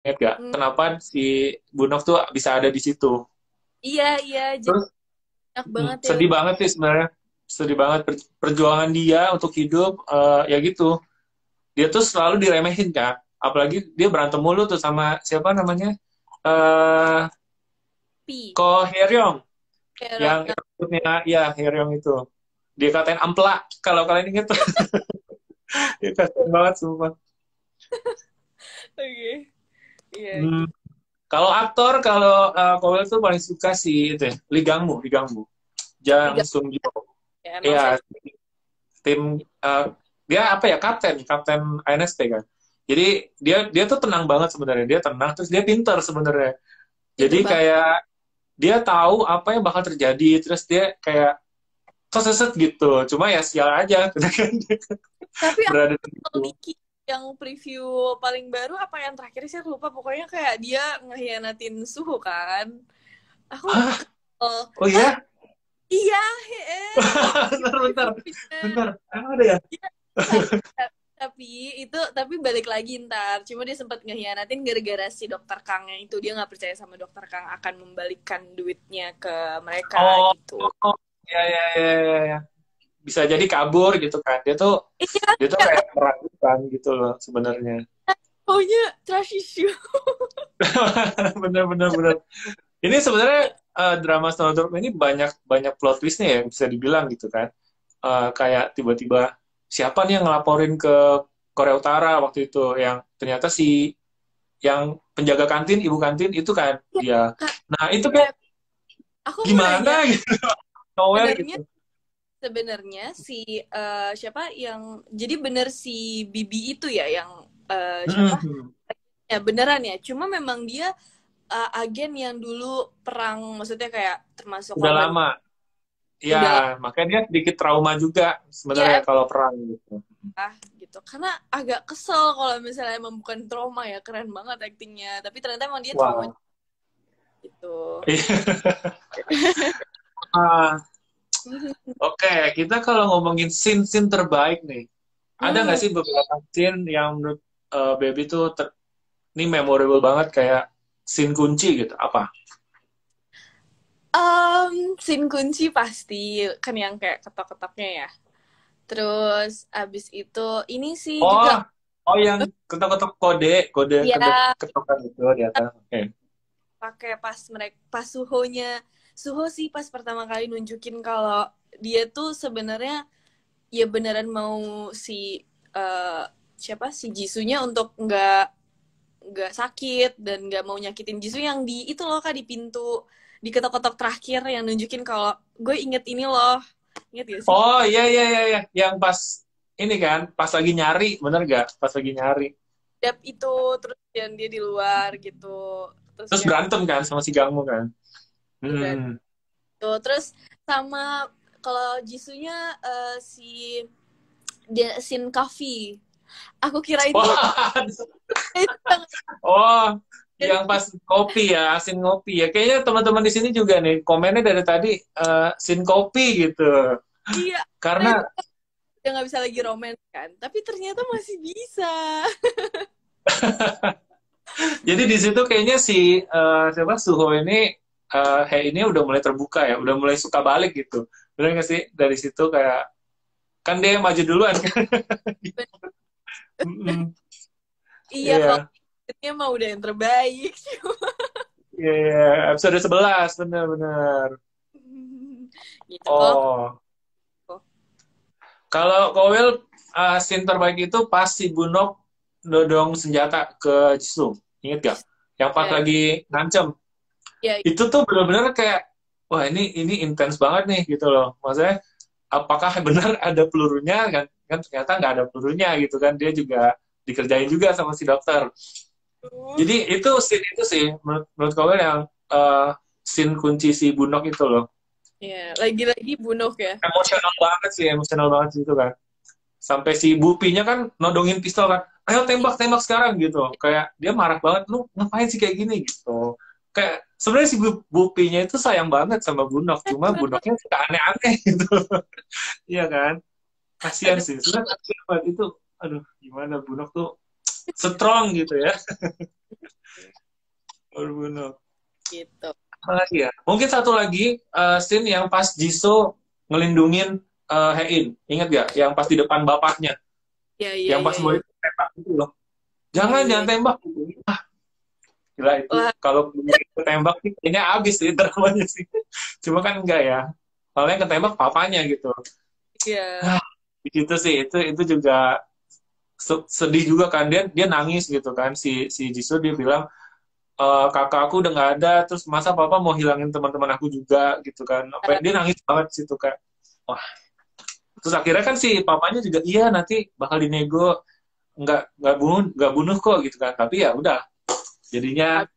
Ingat gak? Hmm, Kenapa si Bunok tuh bisa ada di situ? iya, iya, jadi Terus enak banget ya. sedih banget sih sebenarnya. Sedih banget perjuangan dia untuk hidup ya gitu. Dia tuh selalu diremehin kan. Apalagi dia berantem mulu tuh sama siapa namanya? Eh Pi, Ko Hyeryong kayak yang rambutnya ya Hyeryong itu. Dia katain ampela kalau kalian inget tuh. Dia kasian banget sumpah. oke, iya Hmm, gitu. kalau aktor kalau Kowel tuh paling suka si itu ya, Lee Gang Moo. Jang Tiga Sung Jo. ya, emang saya Ya, tim dia apa ya kapten kapten INSP kan. Jadi dia tuh tenang banget sebenarnya. Dia tenang terus dia pinter sebenarnya. Jadi pinter banget. kayak dia tahu apa yang bakal terjadi terus dia kayak seset gitu. Cuma ya sial aja kan dia Tapi aku berada di situ. Liki yang preview paling baru apa yang terakhir sih aku lupa. Pokoknya kayak dia ngehianatin Suhu kan. Aku Hah? kesel. Oh Hah? iya? Iya, bentar, bentar, previewnya. bentar. Emang ada ya? Iya, tapi tapi tapi balik lagi ntar. Cuma dia sempat ngehianatin gara-gara si dokter Kangnya itu dia nggak percaya sama dokter Kang akan membalikkan duitnya ke mereka Oh, gitu. ya, ya, ya, ya, ya. Bisa jadi kabur gitu kan. Iya, Dia tuh kayak kayak meragukan gitu loh sebenarnya. pokoknya trash issue. bener, bener, bener. Ini sebenarnya drama Snowdrop ini banyak banyak plot twistnya ya bisa dibilang gitu kan. Kayak tiba-tiba siapa nih yang ngelaporin ke Korea Utara waktu itu yang ternyata si yang penjaga kantin ibu kantin itu kan Ya, dia. Kak, Nah itu kayak aku mau nanya, gimana gitu nowhere sebenarnya gitu. sebenarnya si siapa yang jadi bener si Bibi itu ya yang siapa? Mhm. Ya beneran ya. Cuma memang dia agen yang dulu perang, maksudnya kayak termasuk Udah korban lama. Ya udah lah makanya dia sedikit trauma juga sebenarnya ya kalau perang gitu. gitu. Karena agak kesel kalau misalnya emang bukan trauma ya, keren banget aktingnya. Tapi ternyata emang dia trauma Wow. gitu. Ah, Oke, kita kalau ngomongin scene-scene terbaik nih, ada nggak Hmm, sih beberapa scene yang menurut Baby tuh ini memorable banget kayak scene kunci gitu? Apa? scene kunci pasti kan yang kayak ketok-ketoknya ya. Terus abis itu ini sih Oh, juga oh yang ketok-ketok kode ya ketokan itu di atas. Oke. pakai pas mereka pas Suhonya Suho sih pas pertama kali nunjukin kalau dia tuh sebenarnya ya beneran mau si eh, siapa si Jisunya untuk nggak sakit dan nggak mau nyakitin Jisu yang di itu loh kak di pintu di ketok-ketok terakhir yang nunjukin kalau gue inget ini loh, inget gak sih? Oh iya iya iya iya. Yang pas ini kan, pas lagi nyari, bener gak? Pas lagi nyari. Dap itu terus yang dia di luar gitu terus Terus yang berantem kan sama si Gangmu kan? berat Hmm. tuh terus sama kalau Jisunya si dia sin coffee aku kira itu Wah, yang oh, yang pas kopi ya, asin ngopi ya. Kayaknya teman-teman di sini juga nih, komennya dari tadi sin kopi gitu. iya Karena dia nggak bisa lagi roman kan tapi ternyata masih bisa. jadi di situ kayaknya si siapa Suho ini Hei ini udah mulai terbuka ya, udah mulai suka balik gitu. Bener nggak sih? Dari situ kayak kan dia yang maju duluan kan. Mm-mm. Iya kalau Iya, dia mah udah yang terbaik. iya, iya. Episode 11 bener-bener. Gitu kalau Oh, kalau Kowil scene terbaik itu pas si Bunok nodong senjata ke Jisung. Ingat gak? Yang pas ya lagi ngancem. ya Itu tuh bener-bener kayak, wah ini intens banget nih gitu loh. Maksudnya, apakah benar ada pelurunya? Kan ternyata nggak ada pelurunya gitu kan. Dia juga dikerjain juga sama si dokter. itu Jadi itu sih menurut Kowil yang scene kunci si Bunok itu loh. ya lagi-lagi bunuh ya. Emosional banget sih itu kan. Sampai si Bupinya kan nodongin pistol kan, ayo tembak tembak sekarang gitu, kayak dia marah banget, lu ngapain sih kayak gini gitu. Kayak sebenarnya si Bupinya itu sayang banget sama Bunok, cuma Bunoknya suka aneh-aneh gitu. Iya kan, kasihan Aduh, sih sebenarnya, kasihan banget itu. Aduh, gimana Bunok tuh strong gitu ya. Berbunuh. Gitu. Apa lagi ya? Mungkin satu lagi scene yang pas Jisoo ngelindungin Hein. Ingat gak? Yang pas di depan bapaknya. Iya, iya, Yang iya, pas mau iya. ditembak gitu loh. Iya, Jangan, iya. jangan tembak. Gitu. Gila itu. Wah, Kalau ketembak sih kayaknya abis sih dramanya sih. Cuma kan enggak ya. Kalau yang ketembak papanya gitu. iya. Nah, gitu sih. Itu juga sedih juga kan. Dia nangis gitu kan. Si Jisoo dia bilang, kakak aku udah nggak ada, terus masa papa mau hilangin teman-teman aku juga gitu kan. Apa dia nangis banget situ kan. Wah, terus akhirnya kan si papanya juga iya nanti bakal dinego nggak bunuh kok gitu kan. Tapi ya udah jadinya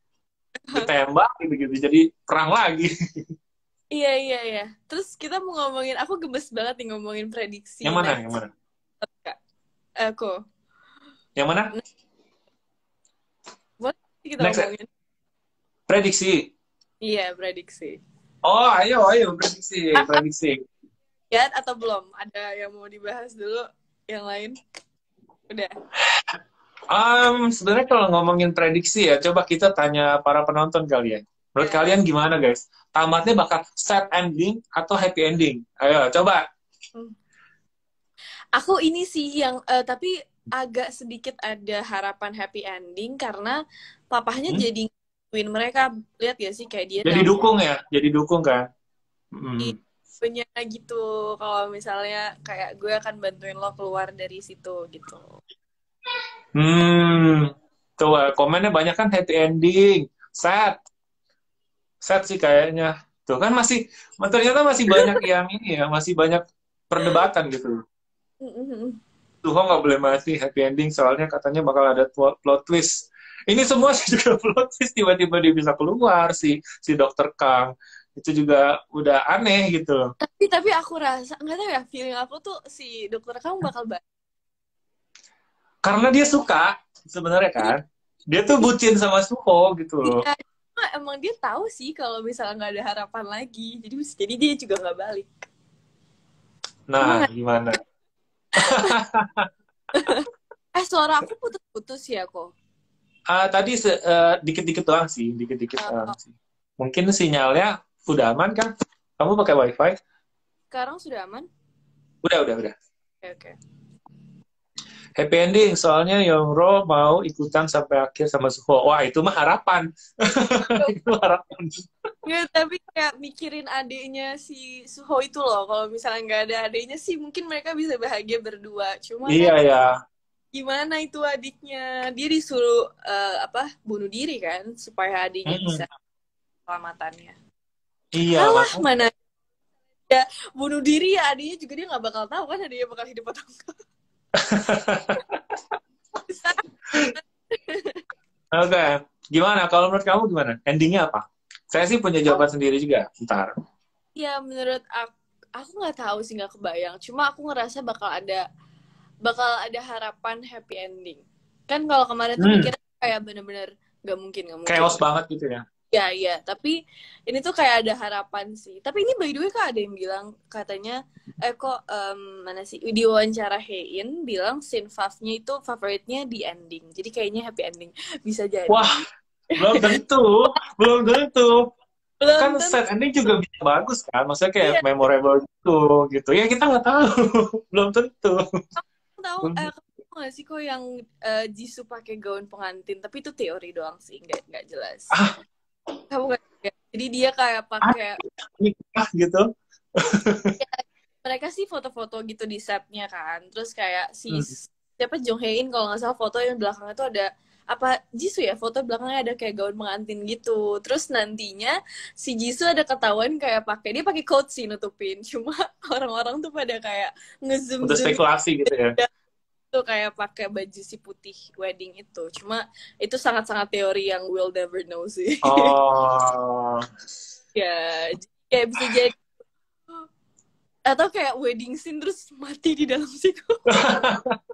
ditembak gitu-gitu jadi perang lagi. Iya, iya, iya. Terus kita mau ngomongin, aku gemes banget nih ngomongin prediksi Yang mana? Yang next. mana? Kak. Aku. Yang mana? Nah, boleh kita Next ngomongin? prediksi. Iya, prediksi. Oh, ayo prediksi, prediksi. Ya, atau belum? Ada yang mau dibahas dulu? Yang lain? Udah. Sebenarnya kalau ngomongin prediksi ya, coba kita tanya para penonton kalian. Menurut Ya. kalian gimana guys? Tamatnya bakal sad ending atau happy ending? Ayo, coba. Aku ini sih yang, tapi agak sedikit ada harapan happy ending karena papahnya jadi win mereka. Lihat ya sih kayak dia Jadi nelpon dukung ya, jadi dukung kan? punya gitu. Kalau misalnya kayak gue akan bantuin lo keluar dari situ gitu. Coba komennya banyak kan happy ending, sad, sad sih kayaknya. Tuh kan masih, ternyata masih banyak yang ini ya, masih banyak perdebatan gitu. Tuh kok nggak boleh mati happy ending, soalnya katanya bakal ada plot twist. Ini semua sih juga plot twist, tiba-tiba dia bisa keluar si dokter Kang. Itu juga udah aneh gitu. Tapi aku rasa nggak tahu ya, feeling aku tuh si dokter kamu bakal baik. Karena dia suka sebenarnya kan. Dia tuh bucin sama Suho gitu loh. Iya, cuma emang dia tahu sih kalau misalnya nggak ada harapan lagi. Jadi dia juga nggak balik. Nah, Emang gimana? suara aku putus-putus ya kok. Tadi dikit-dikit doang sih, dikit-dikit doang Uh, sih. Mungkin sinyalnya udah aman kan? Kamu pakai WiFi? Sekarang sudah aman? Udah. Oke, oke. Happy ending, soalnya Yongro mau ikutan sampai akhir sama Suho. Wah, itu mah harapan. Itu harapan. Nggak, tapi kayak mikirin adiknya si Suho itu loh. Kalau misalnya nggak ada adiknya sih mungkin mereka bisa bahagia berdua. Cuma Iya kan ya. gimana itu adiknya? Dia disuruh bunuh diri kan supaya adiknya bisa keselamatannya. Iya, Alah, makanya. mana ya bunuh diri ya adiknya juga dia nggak bakal tahu kan adiknya bakal hidup atau enggak. Oke. Gimana? Kalau menurut kamu gimana? Endingnya apa? Saya sih punya jawaban sendiri juga. Ntar. Ya menurut aku nggak tahu sih, nggak kebayang. Cuma aku ngerasa bakal ada harapan happy ending. Kan kalau kemarin tuh mikirnya kayak bener-bener nggak mungkin. Chaos banget gitu ya. Ya, tapi ini tuh kayak ada harapan sih. Tapi ini by the way kak ada yang bilang katanya, mana sih di wawancara Hein bilang scene fave-nya itu favoritnya di ending. Jadi kayaknya happy ending bisa jadi. Wah, belum tentu. Belum tentu. Belum Kan tentu. set ending juga bisa bagus kan. Maksudnya kayak Iya, memorable gitu. Ya kita nggak tahu. Belum tentu. aku tahu kamu nggak sih kok yang Jisoo pakai gaun pengantin, tapi itu teori doang sih, nggak jelas. Kamu nggak ya? Jadi dia kayak pakai Nikah gitu. ya, mereka sih foto-foto gitu di setnya kan. Terus kayak siapa Jong Hae-in kalau nggak salah foto yang belakangnya tuh ada apa Jisoo ya, foto belakangnya ada kayak gaun pengantin gitu. Terus nantinya si Jisoo ada ketahuan kayak dia pakai coat sih nutupin. Cuma orang-orang tuh pada kayak ngezoom Udah spekulasi gitu ya. tuh kayak pakai baju si putih wedding itu. Cuma itu sangat-sangat teori yang we'll never know sih. Oh. Ya, kayak bisa jadi atau kayak wedding scene terus mati di dalam situ.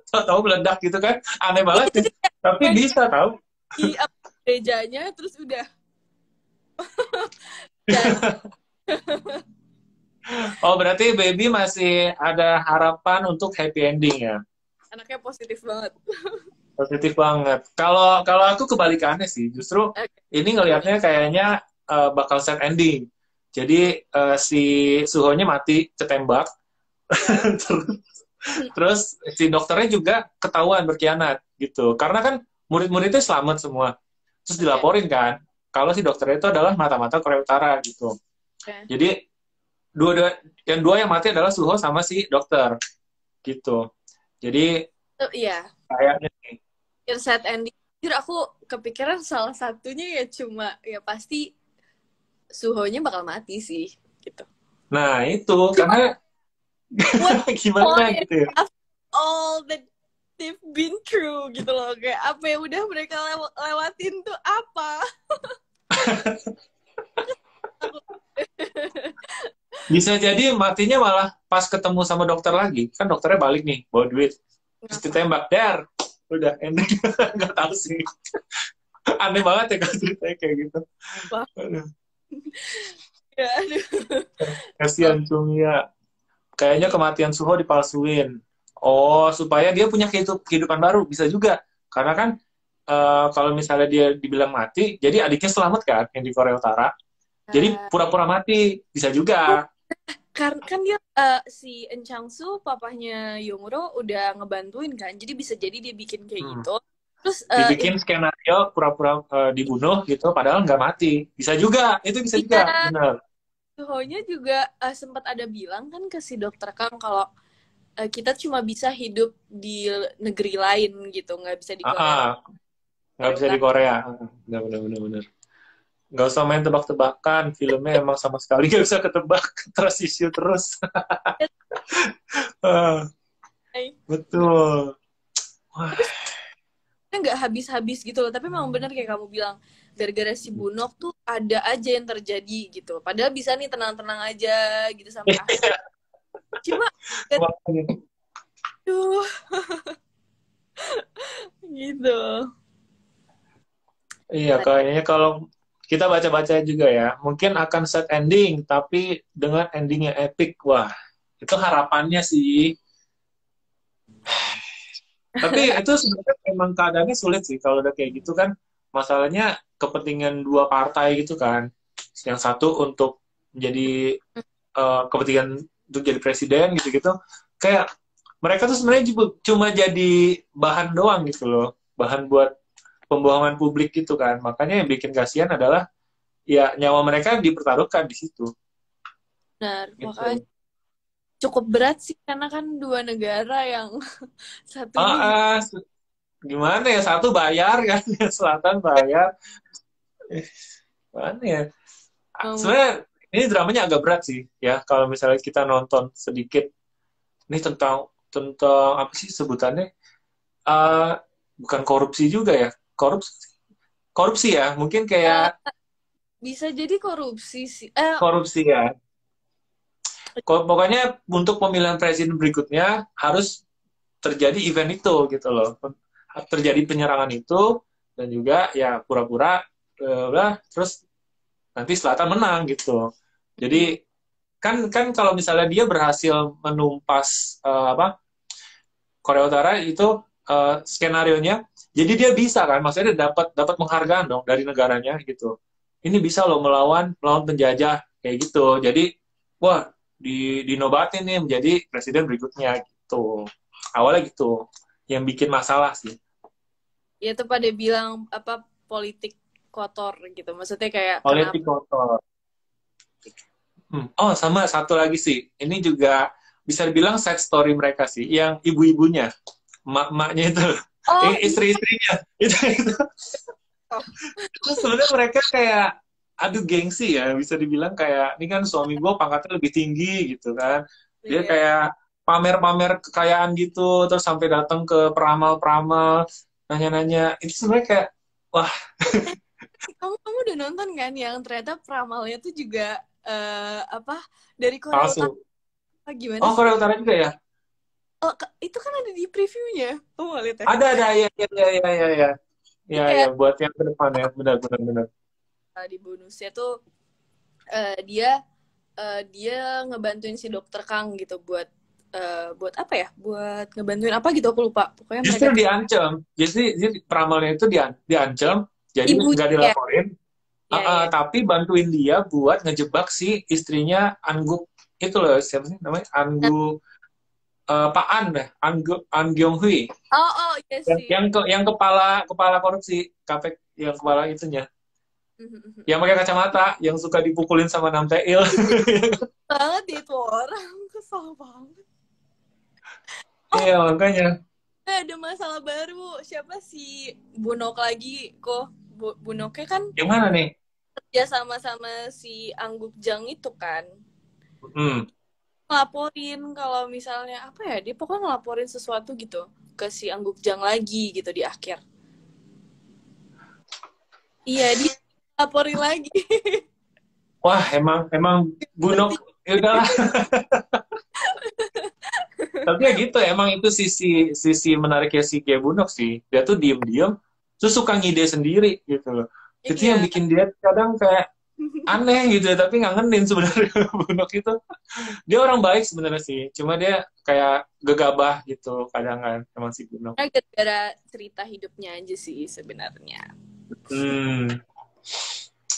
Tahu meledak gitu kan. Aneh banget sih. Tapi bisa tahu. Di gerejanya terus udah. Dan, Oh, berarti baby masih ada harapan untuk happy ending ya? anaknya positif banget. Positif banget. Kalau kalau aku kebalikannya sih, justru Oke. ini ngelihatnya kayaknya bakal sad ending. Jadi si Suhonya mati ketembak, terus, terus si dokternya juga ketahuan berkhianat gitu. Karena kan murid-muridnya selamat semua. Terus Oke. dilaporin kan, kalau si dokternya itu adalah mata-mata Korea Utara gitu. Oke. Jadi dua yang dua yang mati adalah Suho sama si dokter gitu. Jadi Iya. kayaknya nih, Yang sad ending. Jujur aku kepikiran salah satunya ya cuma ya pasti Suhonya bakal mati sih gitu. nah itu Cuma karena what gimana point gitu ya. after all that they've been through gitu loh, kayak apa yang udah mereka lewatin tuh apa. Bisa jadi matinya malah pas ketemu sama dokter lagi. Kan dokternya balik nih, bawa duit. Terus Ngapa? ditembak, dar. Udah, ending. Nggak tahu sih. Aneh banget ya kalau ceritanya kayak gitu. Wah, Aduh, ya, aduh. kasihan Chungya. Kayaknya Iya. kematian Suho dipalsuin. Oh, supaya dia punya kehidupan baru. Bisa juga. Karena kan kalau misalnya dia dibilang mati, jadi adiknya selamat kan, yang di Korea Utara. Jadi pura-pura mati. Bisa Oh, juga. karena kan dia si En Chang-soo papahnya Yongro udah ngebantuin kan, jadi bisa jadi dia bikin kayak Hmm. gitu. Terus Dibikin skenario pura-pura dibunuh gitu padahal nggak mati bisa juga itu bisa iya, juga benar. Suhonya juga sempat ada bilang kan ke si dokter Kang kalau kita cuma bisa hidup di negeri lain gitu, nggak bisa di Ah, Korea, ah, nggak Korea bisa di Utara. Korea. Benar benar benar benar, nggak usah main tebak-tebakan, filmnya emang sama sekali nggak bisa ketebak. Terus isu terus. Ah, betul. Wah, Tapi sebenarnya nggak habis-habis gitu loh. Tapi memang benar kayak kamu bilang, gara-gara si Bunok tuh ada aja yang terjadi gitu. Padahal bisa nih tenang-tenang aja gitu sampai akhir. Cuma, aduh, gitu. iya kayaknya kalau kita baca-baca juga ya mungkin akan sad ending tapi dengan ending yang epic. Wah, itu harapannya sih. Tapi itu sebenarnya emang keadaannya sulit sih kalau udah kayak gitu kan. Masalahnya kepentingan dua partai gitu kan. Yang satu untuk menjadi kepentingan untuk jadi presiden gitu-gitu. Kayak mereka tuh sebenarnya cuma jadi bahan doang gitu loh. Bahan buat pembohongan publik gitu kan. Makanya yang bikin kasihan adalah ya nyawa mereka dipertaruhkan di situ Benar, makanya gitu. cukup berat sih karena kan dua negara yang Ah, satunya gimana ya, satu bayar kan, yang selatan bayar. Mana ya? mau Sebenarnya ini dramanya agak berat sih ya kalau misalnya kita nonton sedikit. Ini tentang tentang apa sih sebutannya? Eh, bukan korupsi juga ya? Korupsi, korupsi ya? Mungkin eh, kayak bisa jadi korupsi sih. korupsi ya. Pokoknya untuk pemilihan presiden berikutnya harus terjadi event itu gitu loh. Terjadi penyerangan itu dan juga ya pura-pura udah terus nanti selatan menang gitu. Hmm. Jadi kan kan kalau misalnya dia berhasil menumpas apa Korea Utara itu skenario-nya, jadi dia bisa kan, maksudnya dia dapat dapat penghargaan dong dari negaranya gitu. Ini bisa loh melawan melawan penjajah kayak gitu. Jadi wah dinobatin nih menjadi presiden berikutnya gitu. Awalnya gitu, yang bikin masalah sih. Ya itu pada bilang apa politik kotor gitu. Maksudnya kayak kenapa? Politik kotor. Oh, sama satu lagi sih. Ini juga bisa dibilang side story mereka sih, yang ibu-ibunya, emak-emaknya itu, Oh iya. istri-istrinya. Itu itu sebenarnya mereka kayak adu gengsi ya, bisa dibilang kayak ini kan suami gue pangkatnya lebih tinggi gitu kan. Dia Iya. kayak pamer-pamer kekayaan gitu, terus sampai datang ke peramal-peramal, nanya-nanya. Itu sebenarnya kayak, wah, Kamu kamu udah nonton kan yang ternyata peramalnya tuh juga apa dari Korea Utara, palsu. gimana Oh, sih? Korea Utara juga ya? Oh, itu kan ada di previewnya. Kamu nggak lihat ya? Ada, ya, ya, ya, ya, ya, ya. Jadi Ya, ya, kayak buat yang ke depan ya, benar, benar, benar. di bonusnya tuh dia dia ngebantuin si dokter Kang gitu buat buat apa ya? Buat ngebantuin apa gitu aku lupa. Pokoknya mereka Justru diancam. Jadi peramalnya itu diancam, jadi ibu nggak ya. dilaporin. Ya ya. Tapi bantuin dia buat ngejebak si istrinya Angguk itu loh, siapa sih namanya? Nah, Pak An deh, An Gyong Hui. oh oh iya sih. Yang kepala kepala korupsi, KPK yang kepala itunya. Yang pakai kacamata, yang suka dipukulin sama Nam Tae-il. Banget dia itu orang kesel banget. Iya, Oh, makanya. ada masalah baru. Siapa sih Bunok lagi kok? Bunoknya kan Yang mana nih? kerja sama-sama si Angguk Jang itu kan. Hmm. Ngelaporin kalau misalnya apa ya? Dia pokoknya ngelaporin sesuatu gitu ke si Angguk Jang lagi gitu di akhir. Iya, dia laporin lagi. Wah, emang Bunok, ya udahlah. Tapi ya gitu, emang itu sisi menariknya si Kia Bunok sih. Dia tuh diem-diem, terus suka ngide sendiri gitu loh. Itu yang Iya. bikin dia kadang kayak aneh gitu ya, tapi ngangenin sebenarnya Bunok itu. Dia orang baik sebenarnya sih, cuma dia kayak gegabah gitu kadang kan, emang si Bunok. Karena gara-gara cerita hidupnya aja sih sebenarnya. Hmm.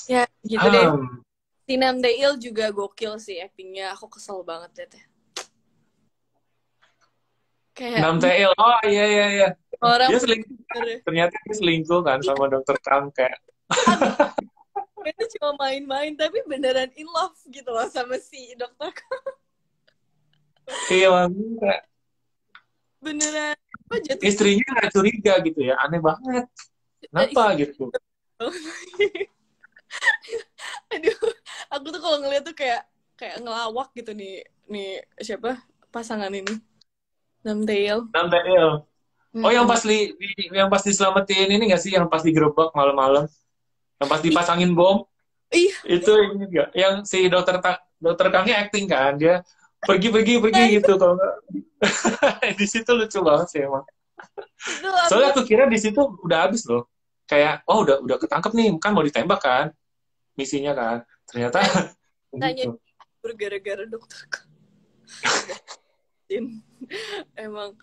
Ya, gitu deh. Hmm. Si Nam Dae-il juga gokil sih aktingnya. Aku kesel banget deh. Kayak Nam Tae-il, oh iya iya iya. orang Dia selingkuh, ternyata dia selingkuh kan sama dokter Kang kayak. itu cuma main-main tapi beneran in love gitu loh sama si dokter. Iya, makanya Beneran apa jatuh cinta. istrinya nggak curiga gitu ya, aneh banget. Kenapa gitu? Aduh, aku tuh kalau ngeliat tuh kayak kayak ngelawak gitu nih siapa pasangan ini. Nam Tae-il. Nam Tae-il. Oh, Mm-mm. yang pas diselamatin ini nggak sih, yang pas digerebek malam-malam, yang pas dipasangin bom, Iya, itu ini nggak? Yang si dokter Kangnya acting kan, dia pergi itu gitu kalau nggak. Di situ lucu banget sih emang. aku Soalnya aku kira di situ udah habis loh. Kayak, oh udah ketangkep nih, kan mau ditembak kan misinya kan. Ternyata tanya gitu. gara-gara dokter. Emang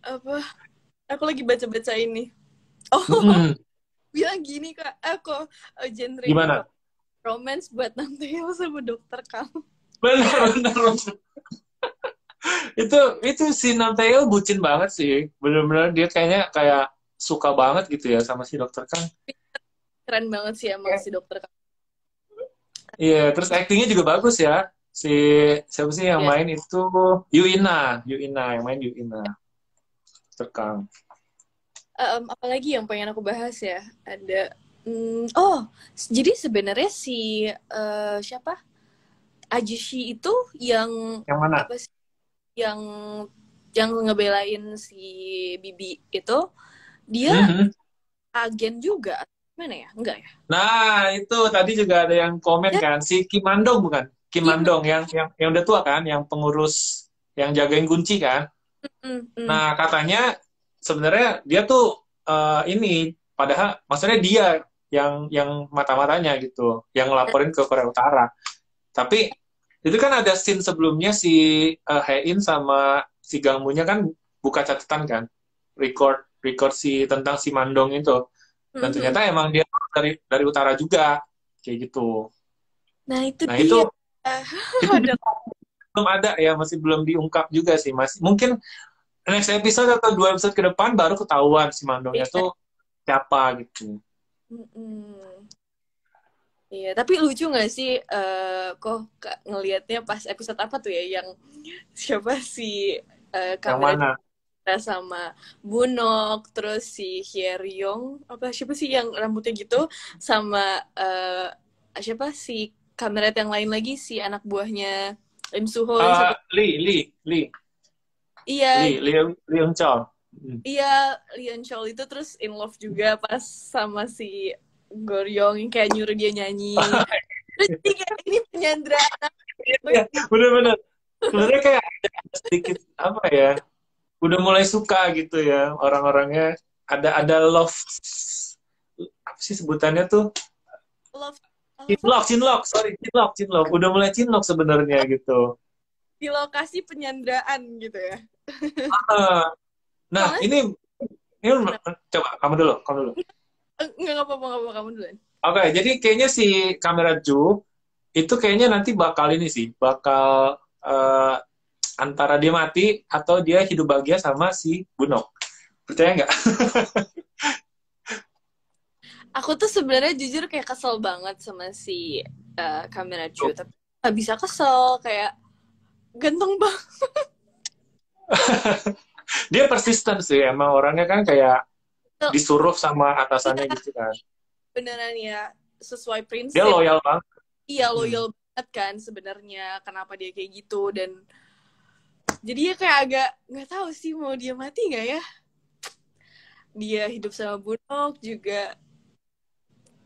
apa? Aku lagi baca-baca ini. Oh, Mm-mm. bilang gini kak, aku genrenya Gimana? romance buat Nam Tae-il sama dokter Kang. Benar. Itu si Namtaeil bucin banget sih. Bener-bener dia kayaknya kayak suka banget gitu ya sama si dokter Kang. Keren banget sih emang si dokter Kang. Iya, terus aktingnya juga bagus ya. Si siapa sih yang Ya. main itu? Yuina yang main Yuina. Dokter Kang. Apalagi yang pengen aku bahas ya? Ada oh, jadi sebenarnya si siapa? Ajushi itu yang Yang mana? apa sih? Yang ngebelain si Bibi itu dia Mhm. agen juga. Mana ya? Enggak ya? Nah, itu tadi juga ada yang komen Ya, kan, si Kim Mandong bukan? Kim Kim. Mandong yang udah tua kan, yang pengurus yang jagain kunci kan. Mm, mm. Nah, katanya sebenarnya dia tuh ini padahal maksudnya dia yang mata-matanya gitu, yang ngelaporin ke Korea Utara. Tapi itu kan ada scene sebelumnya si Hein sama si Gangmunya kan buka catatan kan, record record si tentang si Mandong itu. Dan Mhm. ternyata emang dia dari utara juga kayak gitu. Nah, itu Nah, itu dia. itu Ada. belum ada ya, masih belum diungkap juga sih. Masih mungkin next episode atau 2 episode ke depan baru ketahuan si Mandongnya Iya. tuh siapa gitu. Mm-mm. Iya, tapi lucu nggak sih kok ngelihatnya pas episode apa tuh ya yang siapa si Yang kamera mana? sama Bunok, terus si Hyeryong, apa siapa sih yang rambutnya gitu sama siapa si kamera yang lain lagi si anak buahnya Lim Suho yang satu. Lee Iya, Leung Chol. Hmm. iya, Leon Chol itu terus in love juga pas sama si Goryong yang kayak nyuruh dia nyanyi. Terus dia kayak ini penyanderaan. Iya, bener-bener. Sebenarnya kayak ada sedikit apa ya, udah mulai suka gitu ya orang-orangnya. Ada love, apa sih sebutannya tuh? Love, love apa? Cinlok, sorry, cinlok. Udah mulai cinlok sebenarnya gitu. di lokasi penyanderaan gitu ya. Ah, nah, Soalnya ini coba kamu dulu. nggak apa-apa, nggak apa-apa, kamu duluan. Oke, jadi kayaknya si kamera Ju itu kayaknya nanti bakal ini sih, bakal eh, antara dia mati atau dia hidup bahagia sama si Bunok. Percaya nggak? Aku tuh sebenarnya jujur kayak kesel banget sama si kamera Ju, tapi nggak bisa kesel, kayak ganteng banget. Dia persisten sih, emang orangnya kan kayak disuruh sama atasannya gitu kan. Beneran ya, sesuai Dia prinsip. loyal banget. Iya, loyal banget kan sebenarnya, kenapa dia kayak gitu. Dan jadi ya kayak agak nggak tahu sih mau dia mati nggak ya. Dia hidup sama Bunok juga,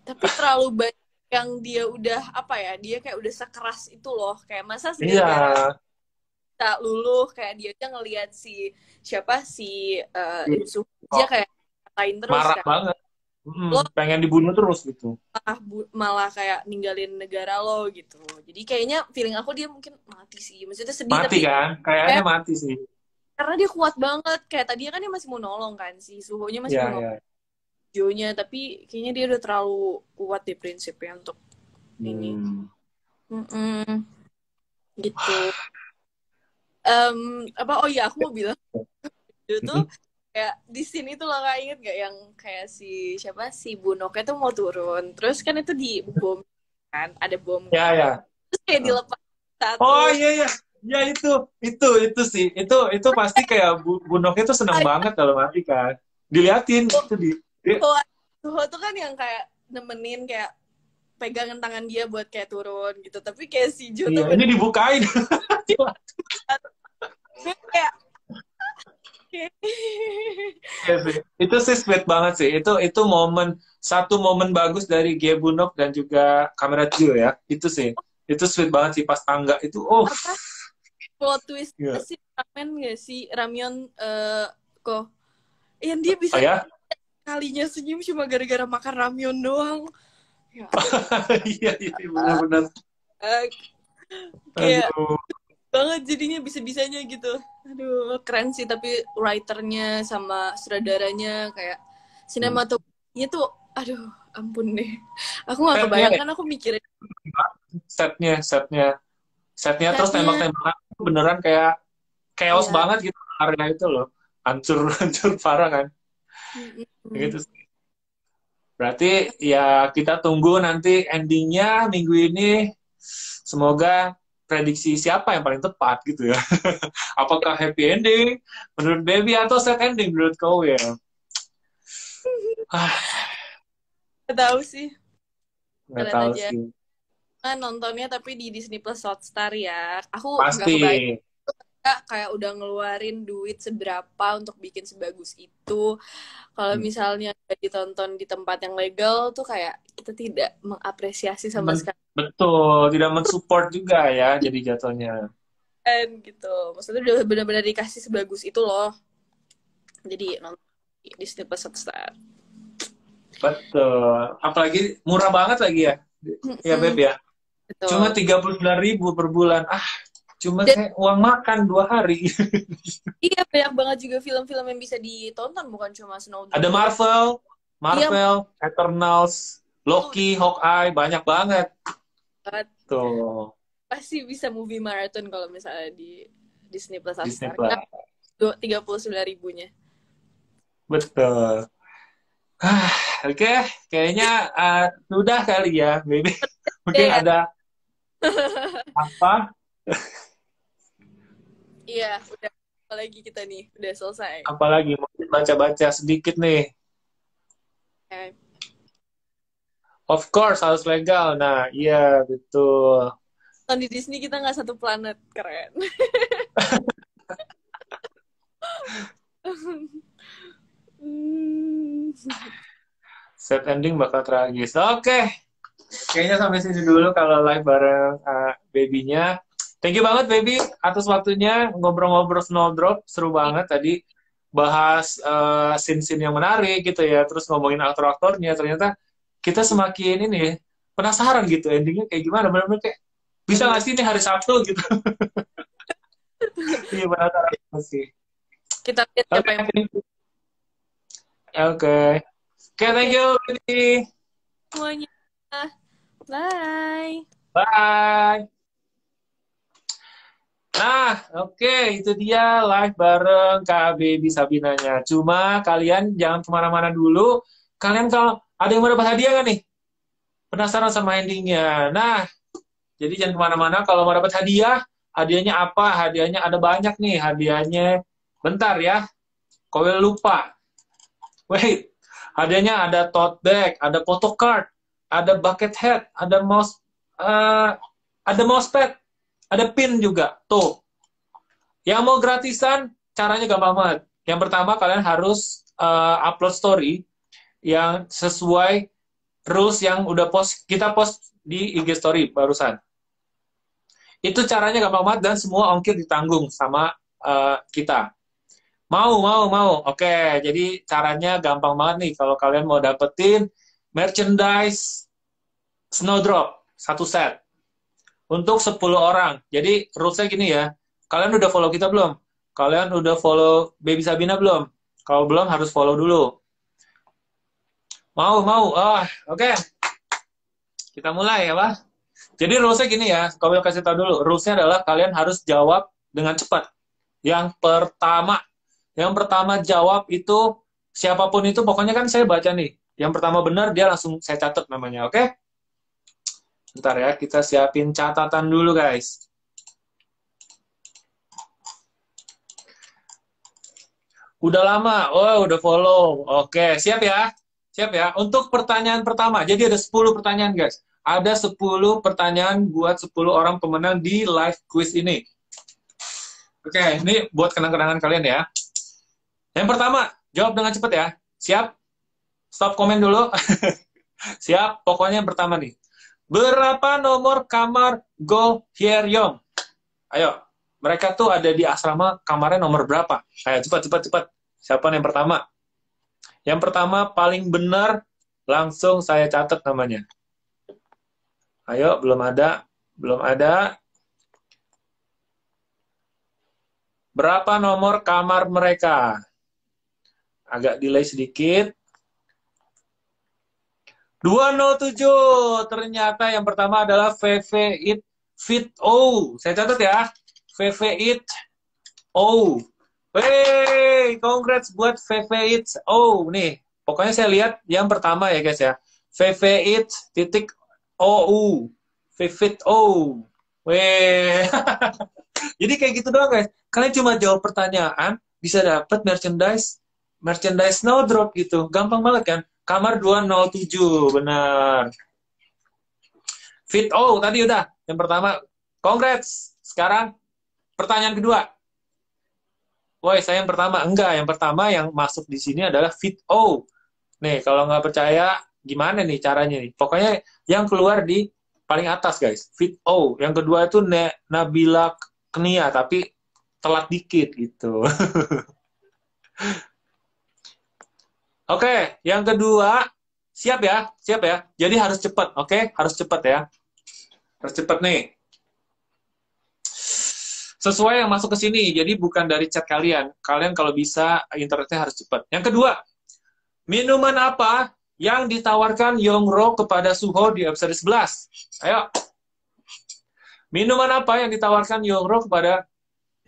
tapi terlalu banyak yang dia udah apa ya, dia kayak udah sekeras itu loh, kayak masa Iya, segala-gara kita luluh, kayak dia aja ngelihat si siapa si Insu aja kayak katain terus marah kan, banget. lo Pengen dibunuh terus gitu. malah kayak ninggalin negara lo gitu. Jadi kayaknya feeling aku dia mungkin mati sih, maksudnya sedih Mati tapi kan? Kayaknya kayak mati sih. karena dia kuat banget, kayak tadi kan dia masih mau nolong kan, si Suhonya masih Iya, mau iya. nolong Joe-nya, tapi kayaknya dia udah terlalu kuat di prinsipnya untuk ini. Mm-mm, gitu. Apa, oh iya, aku mau bilang itu tuh kayak di sini tuh lo nggak inget gak yang kayak si siapa si Bunoknya tuh mau turun, terus kan itu di bom kan, ada bom Ya, kan, ya. terus kayak dilepas Oh satu. iya, iya. Ya itu sih. Itu pasti kayak Bunoknya tuh seneng banget kalau mati kan. Diliatin itu Suho, Suho tuh kan yang kayak nemenin, kayak pegangan tangan dia buat kayak turun gitu, tapi kayak si Jo tuh iya, ini bener dibukain. kayak Iya sih. Itu sih sweet banget sih. Itu satu momen bagus dari Gie Bunok dan juga kamera Gio ya. Itu sih. Itu sweet banget sih pas tangga itu. Oh. apa plot twist Iya. si ramen gak sih Ramyeon, kok yang dia Oh bisa ya? kalinya senyum cuma gara-gara makan ramyeon doang ya. Iya, iya benar-benar. Eh, kayak Aduh. banget jadinya bisa-bisanya gitu. Aduh, keren sih, tapi writernya sama sutradaranya kayak sinematografinya tuh, aduh, ampun deh. Aku nggak Setnya, kebayang kan, aku mikirin setnya, setnya, setnya terus setnya. tembak-tembakan beneran kayak chaos Iya. banget gitu area itu loh. Hancur, hancur parah kan. Mm-mm. Gitu sih. Berarti ya kita tunggu nanti endingnya minggu ini. Semoga prediksi siapa yang paling tepat gitu ya. Apakah happy ending menurut Baby atau sad ending menurut kau ya? Ah, Gak tahu sih, nggak lihat tahu aja. sih. Nah, nontonnya tapi di Disney Plus Hotstar ya. Aku nggak Pasti. kebayang kayak udah ngeluarin duit seberapa untuk bikin sebagus itu. Kalau misalnya nggak ditonton di tempat yang legal tuh kayak kita tidak mengapresiasi sama sekali Betul, tidak mensupport juga ya jadi jatuhnya. gitu. Maksudnya udah benar-benar dikasih sebagus itu loh. Jadi nonton di Disney Plus Hotstar. Betul. Apalagi murah banget lagi ya. Ya Beb ya. Cuma Betul. 39.000 per bulan. Ah, cuma Dan kayak uang makan 2 hari. iya, banyak banget juga film-film yang bisa ditonton, bukan cuma Snowdrop Ada doang. Marvel, Iya, Eternals, tuh udah Loki, Hawkeye, banyak banget. banget. Tuh, Pasti bisa movie marathon kalau misalnya di Disney Plus Disney Hotstar. Plus. 39.000-nya. Betul. Ah, oke, kayaknya sudah kali ya, Baby. Mungkin Ya, ada apa? iya, udah apalagi kita nih, udah selesai. Apalagi mungkin baca-baca sedikit nih. Okay. Of course harus legal. Nah, iya betul. Nonton di Disney kita nggak satu planet, keren. Set ending bakal tragis. Oke, kayaknya sampai sini dulu kalau live bareng babynya. Thank you banget baby atas waktunya ngobrol-ngobrol Snowdrop, seru banget tadi bahas scene-scene yang menarik gitu ya, terus ngomongin aktor-aktornya. Ternyata kita semakin ini penasaran gitu endingnya kayak gimana. Benar-benar kayak bisa nggak Bener. sih ini hari Sabtu gitu. Iya, penasaran sih. Kita lihat siapa yang Oke. Oke, thank you, Lady. semuanya. Bye. Bye. Nah, oke, itu dia live bareng Kak Baby Sabinanya. Cuma kalian jangan kemana-mana dulu. Kalian kalau ada yang mau dapat hadiah nggak nih? Penasaran sama endingnya. Nah, jadi jangan kemana-mana. Kalau mau dapat hadiah, hadiahnya apa? Hadiahnya ada banyak nih. Hadiahnya, bentar ya. Kau lupa. Wait, hadiahnya ada tote bag, ada photocard, ada bucket hat, ada mousepad, ada pin juga. Tuh. Yang mau gratisan, caranya gampang banget. Yang pertama, kalian harus upload story yang sesuai rules yang udah kita post di IG story barusan. Itu caranya gampang banget dan semua ongkir ditanggung sama kita. Mau. Oke, jadi caranya gampang banget nih kalau kalian mau dapetin merchandise Snowdrop satu set untuk 10 orang. Jadi rulesnya gini ya. Kalian udah follow kita belum? Kalian udah follow Baby Sabina belum? Kalau belum harus follow dulu. Mau. Oke. Kita mulai ya, Pak. Jadi rulesnya gini ya. Kalau kasih tahu dulu. Rulesnya adalah kalian harus jawab dengan cepat. Yang pertama jawab itu siapapun itu, pokoknya kan saya baca nih. Yang pertama benar dia langsung saya catat namanya, oke? Bentar ya, kita siapin catatan dulu guys. Udah lama, udah follow. Oke, siap ya? Siap ya? Untuk pertanyaan pertama, jadi ada 10 pertanyaan guys. Ada 10 pertanyaan buat 10 orang pemenang di live quiz ini. Oke, ini buat kenang-kenangan kalian ya. Yang pertama, jawab dengan cepat ya. Siap? Stop komen dulu. Siap? Pokoknya yang pertama nih. Berapa nomor kamar Go Hyeryong? Ayo, mereka tuh ada di asrama, kamarnya nomor berapa? Ayo, cepat. Siapa yang pertama? Yang pertama paling benar, langsung saya catat namanya. Ayo, belum ada. Berapa nomor kamar mereka? Agak delay sedikit. 207. Ternyata yang pertama adalah VV It Fit O. Saya catat ya. VV It O. Wey, congrats buat VV It O. Nih, pokoknya saya lihat yang pertama ya guys ya. VV It titik OU. VV It O. Wey. Jadi kayak gitu doang guys. Kalian cuma jawab pertanyaan, bisa dapat merchandise Snowdrop gitu. Gampang banget kan? Kamar 207, benar. Fit O, tadi udah. Yang pertama, congrats. Sekarang, pertanyaan kedua. Woi, saya yang pertama. Enggak, yang pertama yang masuk di sini adalah Fit O. Nih, kalau nggak percaya, gimana nih caranya nih? Pokoknya yang keluar di paling atas, guys. Fit O. Yang kedua itu Nabila Knia, tapi telat dikit gitu. Oke, yang kedua, siap ya. Jadi harus cepat, oke? Harus cepat ya. Harus cepat nih. Sesuai yang masuk ke sini, jadi bukan dari chat kalian. Kalian kalau bisa, internetnya harus cepat. Yang kedua, minuman apa yang ditawarkan Yongro kepada Suho di episode 11? Ayo. Minuman apa yang ditawarkan Yongro kepada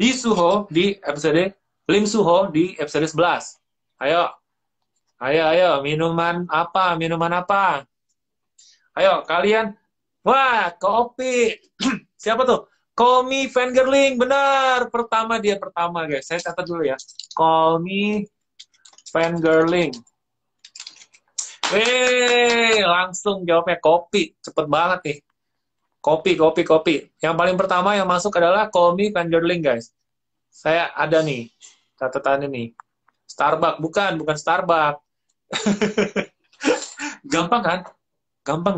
Lee Suho di episode Lim Suho di episode 11? Ayo. Minuman apa? Ayo, kalian. Wah, kopi. Siapa tuh? Call Me Fangirling. Benar. Dia pertama, guys. Saya catat dulu ya. Call Me Fangirling. Langsung jawabnya kopi. Cepet banget nih. Kopi. Yang paling pertama yang masuk adalah Call Me Fangirling, guys. Saya ada nih. Catatan ini. Starbucks. Bukan Starbucks. Gampang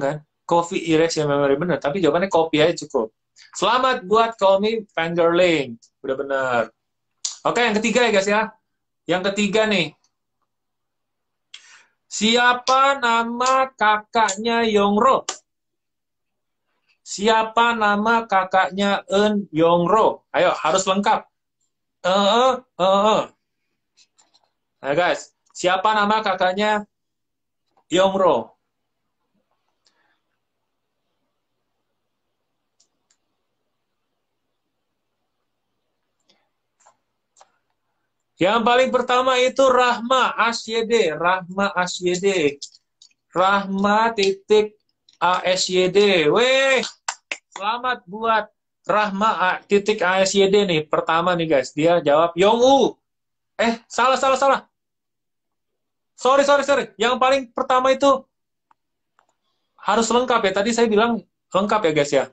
kan? Coffee erase your memory, bener. Tapi jawabannya kopi aja cukup. Selamat buat Call Me Fangirling. Udah bener. Oke, yang ketiga ya guys ya. Yang ketiga nih. Siapa nama kakaknya Yongro? Siapa nama kakaknya Eun Yongro? Ayo, harus lengkap. Eh, eh, eh. Nah guys, siapa nama kakaknya Yongro? Yang paling pertama itu Rahma Asyede, Rahma Asyede, Rahma titik ASYD. Weh, selamat buat Rahma titik ASYD nih. Pertama nih guys, dia jawab Yongwoo. Salah, salah, salah. Sorry, sorry, sorry. Yang paling pertama itu harus lengkap ya. Tadi saya bilang lengkap ya guys ya.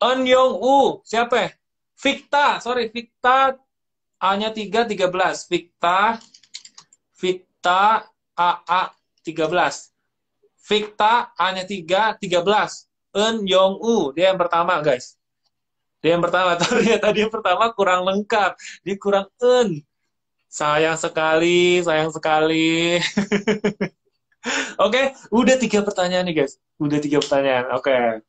Eun Yong-woo. Siapa ya? Victa. Sorry, Victa. A-nya 3, 13. Victa. Victa. A 13. Victa. A-nya 3, 13. Eun Yong-woo. Dia yang pertama guys. Dia yang pertama. Ternyata dia yang pertama kurang lengkap. Dia kurang Eun. Sayang sekali, sayang sekali. Oke, udah 3 pertanyaan nih guys. Udah 3 pertanyaan. Oke.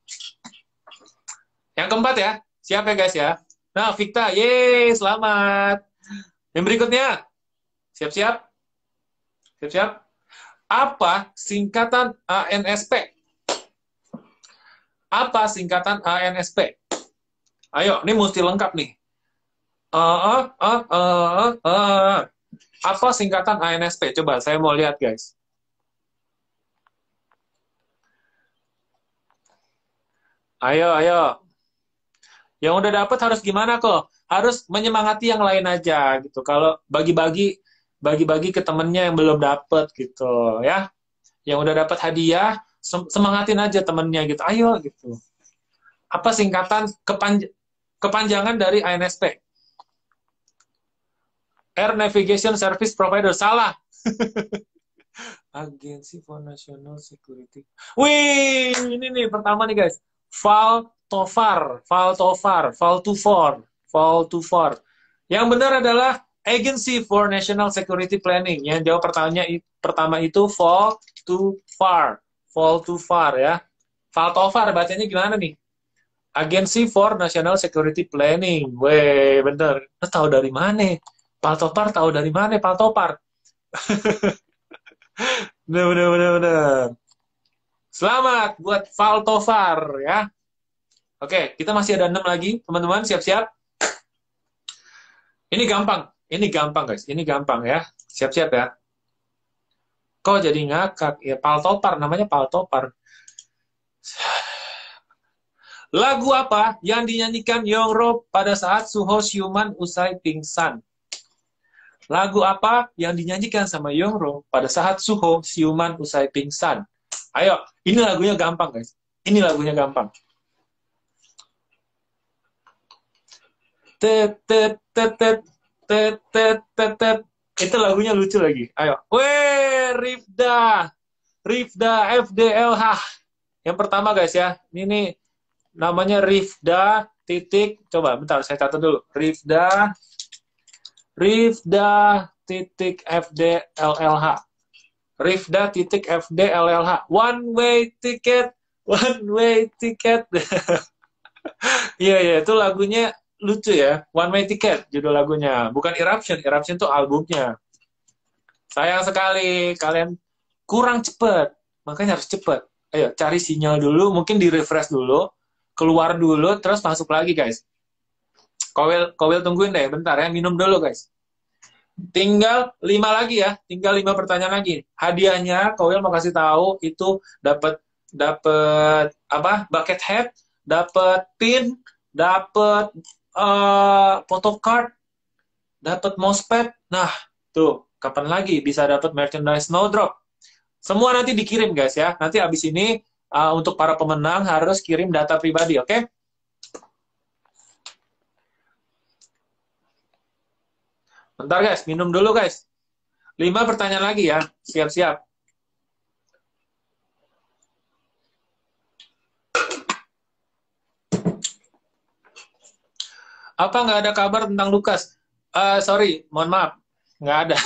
Yang keempat ya. Siap ya guys ya. Nah, Victa, yeay, selamat. Yang berikutnya. Siap-siap. Siap-siap. Apa singkatan ANSP? Apa singkatan ANSP? Ayo, ini mesti lengkap nih. Apa singkatan ANSP? Coba, saya mau lihat guys. Ayo, ayo. Yang udah dapet harus gimana kok? Harus menyemangati yang lain aja gitu. Kalau bagi-bagi ke temennya yang belum dapet gitu ya. Yang udah dapet hadiah, semangatin aja temennya gitu. Ayo gitu. Apa singkatan kepanjangan dari ANSP? Air Navigation Service Provider. Salah. Agency for National Security. Wih, ini nih pertama nih guys. Valtofar, Valtofar, Valtufor, Valtufor. Yang benar adalah Agency for National Security Planning. Yang jawab pertanyaan pertama itu Valtufar, Valtufar ya. Valtofar bacanya gimana nih? Agency for National Security Planning. Weh, bener. Lo tahu dari mana? Valtofar tahu dari mana? Valtopar. Bener, bener, bener, bener. Selamat buat Valtofar ya. Oke, kita masih ada 6 lagi, teman-teman. Siap-siap. Ini gampang. Ini gampang, guys. Ini gampang ya. Siap-siap ya. Kok jadi ngakak? Ya, Paltopar. Namanya Paltopar. Lagu apa yang dinyanyikan Yongro pada saat Suho siuman usai pingsan? Lagu apa yang dinyanyikan sama Yongro pada saat Suho siuman usai pingsan? Ayo, ini lagunya gampang, guys. Ini lagunya gampang. Itu lagunya lucu lagi. Ayo. Weh, Rifda. Rifda FDLH. Yang pertama guys ya. Ini nih namanya Rifda titik. Coba bentar saya catat dulu. Rifda titik FDLLH. Rifda titik FDLLH. One way ticket. One way ticket. Iya, iya, itu lagunya lucu ya. One Way Ticket judul lagunya. Bukan Eruption. Eruption itu albumnya. Sayang sekali kalian kurang cepet. Makanya harus cepet. Ayo cari sinyal dulu. Mungkin di refresh dulu. Keluar dulu. Terus masuk lagi guys. Kowil tungguin deh. Bentar ya. Minum dulu guys. Tinggal 5 lagi ya. Tinggal 5 pertanyaan lagi. Hadiahnya Kowil mau kasih tahu itu dapat apa? Bucket hat, dapat pin, dapat photocard, dapat mousepad. Nah, tuh, kapan lagi bisa dapat merchandise Snowdrop? Semua nanti dikirim, guys ya. Nanti abis ini, untuk para pemenang harus kirim data pribadi, oke? Okay? Bentar, guys. Minum dulu, guys. 5 pertanyaan lagi ya. Siap-siap. Apa nggak ada kabar tentang Lukas? Sorry, mohon maaf. Nggak ada.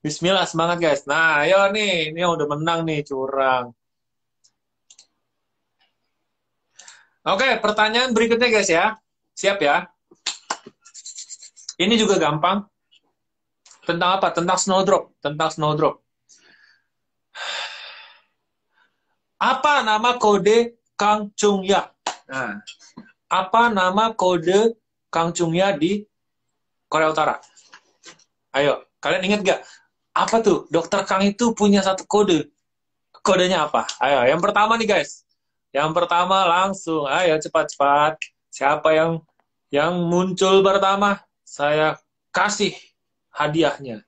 Bismillah, semangat guys. Nah, ayo nih. Ini yang udah menang nih, curang. Oke, pertanyaan berikutnya guys ya. Siap ya. Ini juga gampang. Tentang apa? Tentang snowdrop. Tentang snowdrop. Apa nama kode Kang Chung Ya? Nah, apa nama kode Kang Chung Ya di Korea Utara? Ayo, kalian ingat gak? Apa tuh? Dokter Kang itu punya satu kode. Kodenya apa? Ayo, yang pertama nih guys. Yang pertama langsung. Ayo cepat-cepat. Siapa yang muncul pertama? Saya kasih hadiahnya.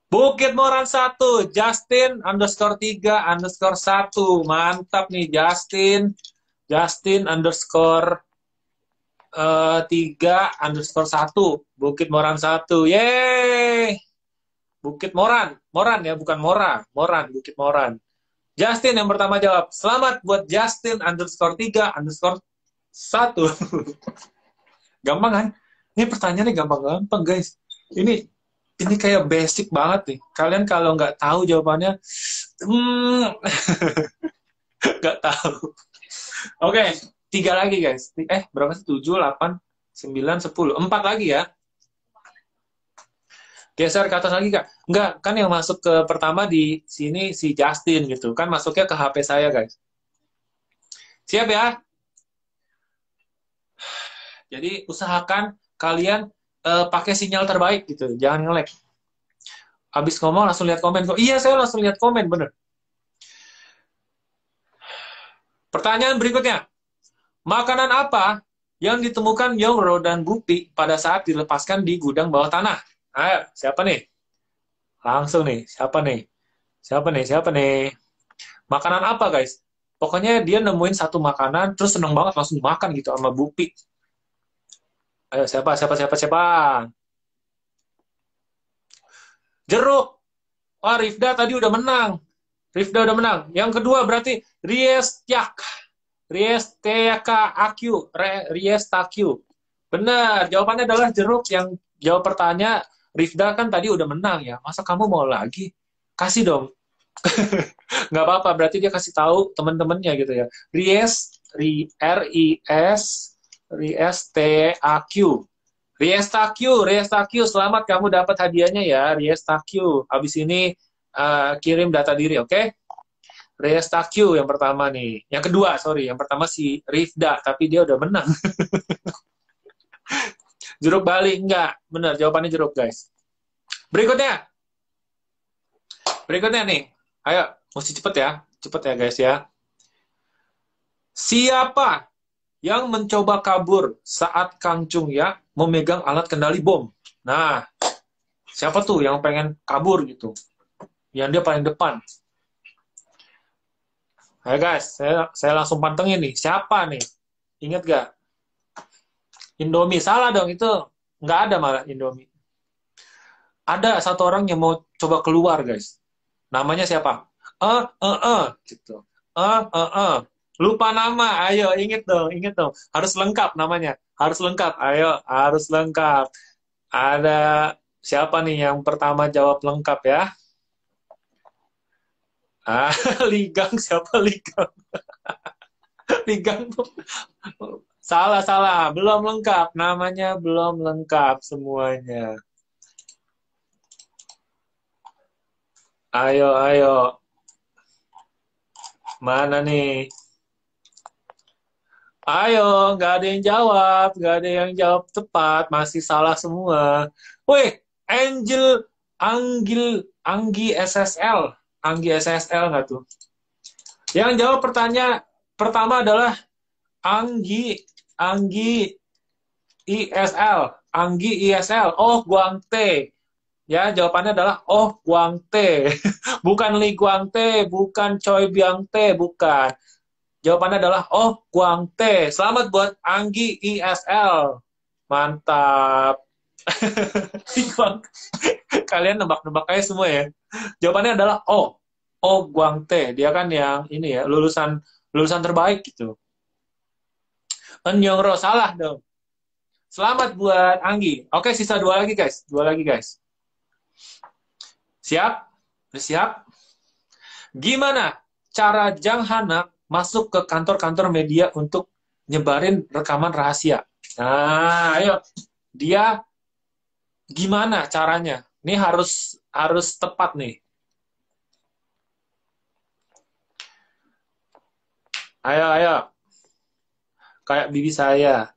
Bukit Moran 1, Justin underscore 3 underscore 1. Mantap nih Justin. Justin underscore 3 underscore 1. Bukit Moran 1. Yeay. Bukit Moran. Moran ya, bukan Mora. Moran, Bukit Moran. Justin yang pertama jawab. Selamat buat Justin underscore 3 underscore 1. Gampang kan? Ini pertanyaannya gampang-gampang guys. Ini kayak basic banget nih. Kalian kalau nggak tahu jawabannya, nggak tahu. Oke, 3 lagi guys. Berapa sih? 7, 8, 9, 10. 4 lagi ya. Geser ke atas lagi kak. Nggak, kan yang masuk ke pertama di sini si Justin gitu. Kan masuknya ke HP saya guys. Siap ya? Jadi usahakan kalian pakai sinyal terbaik gitu, jangan nge-lag. Habis ngomong langsung lihat komen kok. Iya, saya langsung lihat komen, bener. Pertanyaan berikutnya. Makanan apa yang ditemukan Yongro dan Gupi pada saat dilepaskan di gudang bawah tanah? Ayo, siapa nih? Langsung nih, siapa nih? Siapa nih? Siapa nih? Makanan apa, guys? Pokoknya dia nemuin satu makanan, terus seneng banget langsung makan gitu sama Gupi. Ayo, siapa? Jeruk. Wah, Rifda tadi udah menang. Yang kedua berarti Riestakyu. Benar, jawabannya adalah jeruk. Yang jawab pertanyaan Rifda kan tadi udah menang ya. Masa kamu mau lagi? Kasih dong. Nggak apa-apa, berarti dia kasih tahu teman-temannya gitu ya. Riestakyu, selamat kamu dapat hadiahnya ya, Riestakyu. Habis ini kirim data diri, oke? Okay? Riestakyu yang pertama nih. Yang kedua, yang pertama si Rifda, tapi dia udah menang. Jeruk Bali, enggak. Benar, jawabannya jeruk, guys. Berikutnya nih. Ayo, mesti cepet ya guys ya. Siapa yang mencoba kabur saat Kang Chung Ya memegang alat kendali bom? Nah, siapa tuh yang pengen kabur gitu? Yang dia paling depan. Ayo guys, saya langsung pantengin nih. Siapa nih? Ingat gak? Indomie. Salah dong, itu nggak ada malah Indomie. Ada satu orang yang mau coba keluar guys. Namanya siapa? Gitu. Lupa nama, ayo inget dong. Harus lengkap namanya, harus lengkap. Ayo, harus lengkap. Ada siapa nih yang pertama jawab lengkap ya? Ligang, siapa Ligang? Ligang tuh. Salah, belum lengkap. Namanya belum lengkap semuanya. Ayo. Mana nih? Ayo, nggak ada yang jawab tepat, masih salah semua. Wih, Anggi SSL nggak tuh? Yang jawab pertanyaan pertama adalah Anggi ISL. Oh, Guangte. Ya, jawabannya adalah Oh Guangte. Bukan Li Guangte, bukan Choi Biangte, bukan. Jawabannya adalah Oh Guangte. Selamat buat Anggi ISL. Mantap. Kalian nebak-nebak aja semua ya. Jawabannya adalah Oh Guangte. Dia kan yang ini ya, lulusan terbaik gitu. Enyongro, salah dong. Selamat buat Anggi. Oke, sisa 2 lagi guys. Siap? Gimana cara Jang Hanak masuk ke kantor-kantor media untuk nyebarin rekaman rahasia? Nah, ayo. Dia gimana caranya? Ini harus tepat nih. Ayo, ayo. Kayak bibi saya.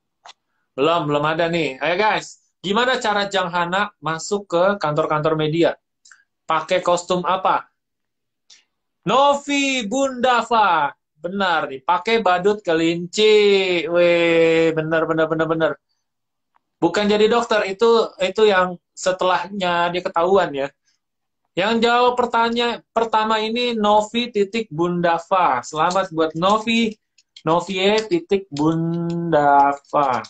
Belum ada nih. Ayo guys, gimana cara Jang Hana masuk ke kantor-kantor media? Pakai kostum apa? Novi Bundava. Benar nih, pakai badut kelinci. Weh, benar. Bukan jadi dokter, itu yang setelahnya dia ketahuan ya. Yang jawab pertanyaan pertama ini Novi titik Bundava. Selamat buat Novi. Novie titik Bundava.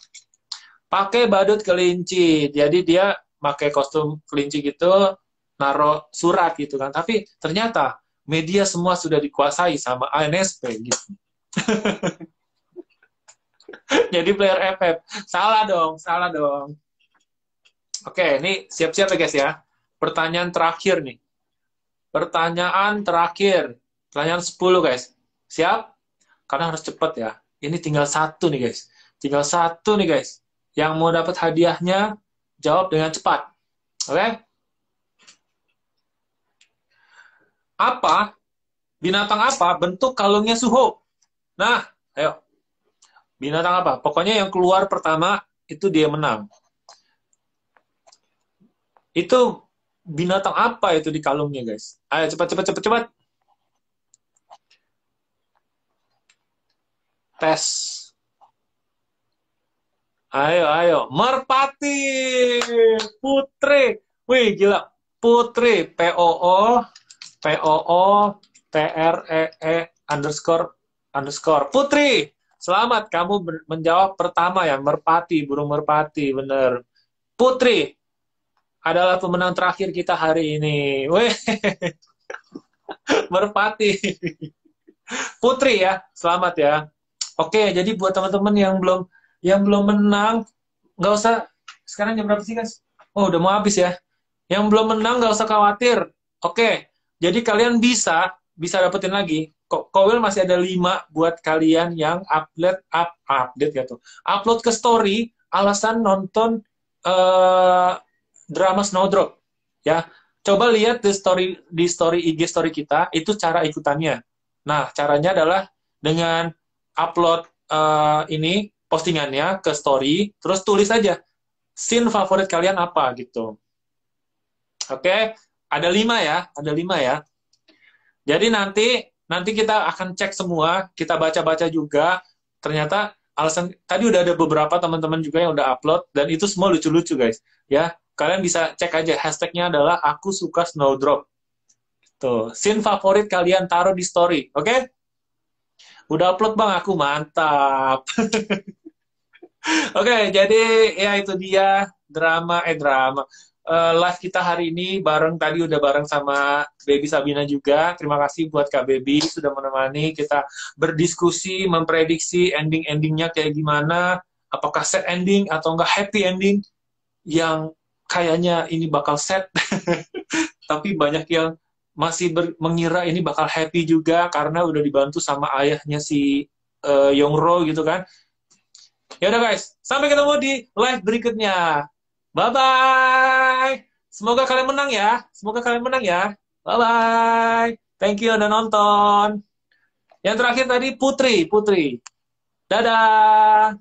Pakai badut kelinci. Jadi dia pakai kostum kelinci gitu, naruh surat gitu kan. Tapi ternyata media semua sudah dikuasai sama ANSP gitu. Jadi player FF. Salah dong. Oke, ini siap-siap ya guys ya. Pertanyaan terakhir nih. Pertanyaan terakhir. Pertanyaan 10 guys. Siap? Karena harus cepat ya. Ini tinggal satu nih guys. Tinggal satu nih guys. Yang mau dapat hadiahnya, jawab dengan cepat. Oke? Apa? Binatang apa? Bentuk kalungnya Suho. Nah, ayo. Binatang apa? Pokoknya yang keluar pertama, itu dia menang. Itu binatang apa itu di kalungnya, guys? Ayo, cepat. Tes. Ayo. Merpati. Putri. Wih, gila. Putri. POO underscore Putri. Selamat, kamu menjawab pertama ya, merpati, burung merpati, bener. Putri adalah pemenang terakhir kita hari ini. Weh, merpati. Putri ya, selamat ya. Oke, jadi buat teman-teman yang belum menang, nggak usah. Sekarang jam berapa sih, guys? Oh, udah mau habis ya. Yang belum menang nggak usah khawatir. Oke, jadi kalian bisa dapetin lagi. Kowil masih ada 5 buat kalian yang update gitu. Upload ke story alasan nonton drama Snowdrop ya. Coba lihat di story IG story kita, itu cara ikutannya. Nah, caranya adalah dengan upload ini postingannya ke story, terus tulis aja scene favorit kalian apa gitu. Oke, ada 5 ya. Jadi nanti kita akan cek semua, kita baca-baca juga. Ternyata alasan tadi udah ada beberapa teman-teman juga yang udah upload dan itu semua lucu-lucu guys. Ya, kalian bisa cek aja hashtagnya adalah aku suka Snowdrop. Tuh, scene favorit kalian taruh di story, oke? Udah upload bang, aku mantap. Oke, jadi ya itu dia drama live kita hari ini tadi udah bareng sama Baby Sabina juga. Terima kasih buat Kak Baby sudah menemani kita berdiskusi, memprediksi ending-endingnya kayak gimana, apakah sad ending atau enggak happy ending, yang kayaknya ini bakal sad, tapi banyak yang masih mengira ini bakal happy juga karena udah dibantu sama ayahnya si Yongro gitu kan. Ya udah guys, sampai ketemu di live berikutnya. Bye-bye. Semoga kalian menang ya. Bye-bye. Thank you udah nonton. Yang terakhir tadi Putri. Dadah.